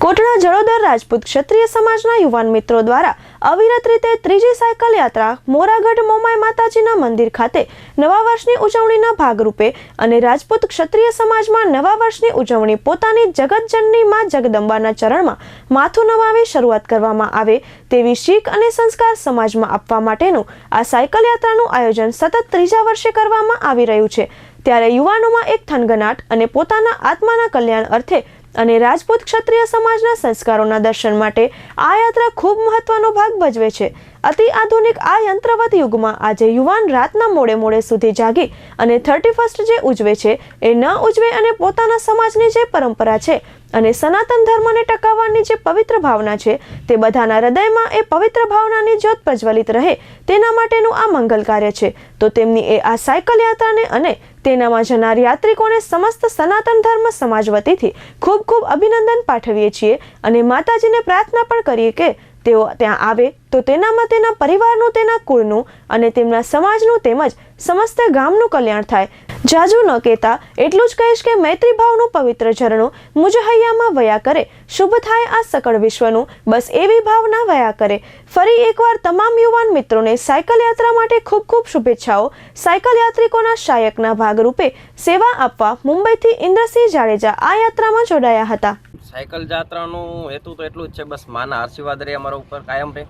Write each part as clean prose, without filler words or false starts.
કોટડા જડોદર રાજપૂત ક્ષત્રિય સમાજના યુવાન મિત્રો દ્વારા અવિરત રીતે ત્રીજી સાયકલ યાત્રા મોરાગઢ મોમાઈ માતાજીના મંદિર ખાતે નવા વર્ષની ઉજવણીના ભાગરૂપે અને રાજપૂત ક્ષત્રિય સમાજમાં નવા વર્ષની ઉજવણી પોતાની જગતજનની માં જગદંબાના ચરણમાં માથું નમાવી શરૂઆત કરવામાં આવે તેવી શીખ અને સંસ્કાર સમાજમાં આપવા માટેનું આ સાયકલ યાત્રાનું આયોજન સતત ત્રીજા વર્ષે કરવામાં આવી રહ્યું છે। ત્યારે યુવાનોમાં એક થનગનાટ અને પોતાના આત્માના કલ્યાણ અર્થે અને રાજપૂત ક્ષત્રિય સમાજના સંસ્કારોના દર્શન માટે આ યાત્રા ખૂબ મહત્વનો ભાગ ભજવે છે। અતિ આધુનિક આ યંત્રવત યુગમાં આજે યુવાન રાતના મોડે સુધી જાગી અને 31st જે ઉજવે છે એ ન ઉજવે અને પોતાના સમાજની જે પરંપરા છે અને સનાતન ધર્મને ટકાવવાની જે પવિત્ર ભાવના છે તે બધાના હૃદયમાં એ પવિત્ર ભાવનાની જ્યોત પ્રજ્વલિત રહે તેના માટેનું આ મંગલ કાર્ય છે। તો તેમની આ સાયકલ યાત્રાને અને તેનામાં જનાર યાત્રિકોને સમસ્ત સનાતન ધર્મ સમાજ વતીથી ખૂબ ખૂબ અભિનંદન પાઠવીએ છીએ અને માતાજીને પ્રાર્થના પણ કરીએ કે તેઓ ત્યાં આવે તો તેનામાં તેના પરિવારનું, તેના કુળનું અને તેમના સમાજનું તેમજ સમસ્ત ગામનું કલ્યાણ થાય। જાજુ ન કહેતા એટલું જ કહીશ કે મૈત્રી ભાવનું પવિત્ર ઝરણું મુજ હૈયામાં વયા કરે, શુભ થાય આ સકળ વિશ્વનું, બસ એવી ભાવના વયા કરે। ફરી એકવાર તમામ યુવાન મિત્રોને સાયકલ યાત્રા માટે ખૂબ ખૂબ શુભેચ્છાઓ। સાયકલ યાત્રિકોના શાયકના ભાગરૂપે સેવા આપવા મુંબઈથી ઇન્દ્રસિંહ જાડેજા આ યાત્રામાં જોડાયા હતા। સાયકલ યાત્રાનું હેતુ તો એટલું જ છે, બસ માના આશીર્વાદ રહે અમારા ઉપર કાયમ રહે।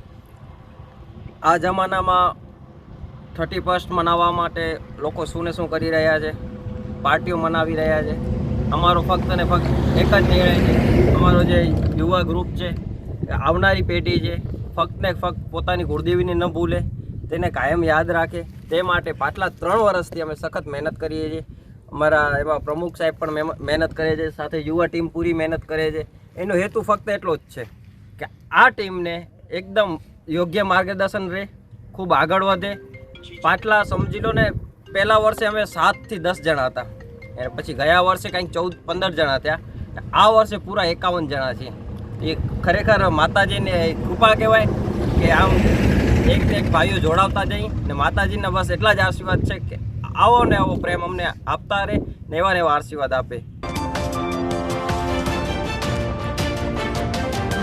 આ જમાનામાં 31st મનાવવા માટે લોકો શું કરી રહ્યા છે, પાર્ટીઓ મનાવી રહ્યા છે। અમારો ફક્ત ને ફક્ત એક જ નિર્ણય છે, અમારો જે યુવા ગ્રુપ છે, આવનારી પેઢી છે, ફક્ત ને ફક્ત પોતાની કુળદેવીને ન ભૂલે, તેને કાયમ યાદ રાખે, તે માટે પાછલા 3 વર્ષથી અમે સખત મહેનત કરીએ છીએ। અમારા એમાં પ્રમુખ સાહેબ પણ મહેનત કરે છે, સાથે યુવા ટીમ પૂરી મહેનત કરે છે। એનો હેતુ ફક્ત એટલો જ છે કે આ ટીમને એકદમ યોગ્ય માર્ગદર્શન રહે, ખૂબ આગળ વધે। પાછલા સમજી લો ને, પહેલા વર્ષે અમે 7 થી 10 જણા હતા, અને પછી ગયા વર્ષે કંઈક 14-15 જણા થયા। આ વર્ષે પૂરા 51 જણા છે। એ ખરેખર માતાજીને કૃપા કહેવાય કે આમ એક ભાઈઓ જોડાવતા જઈ ને માતાજીના બસ એટલા જ આશીર્વાદ છે કે આવો ને આવો પ્રેમ અમને આપતા રહે ને એવા આશીર્વાદ આપે।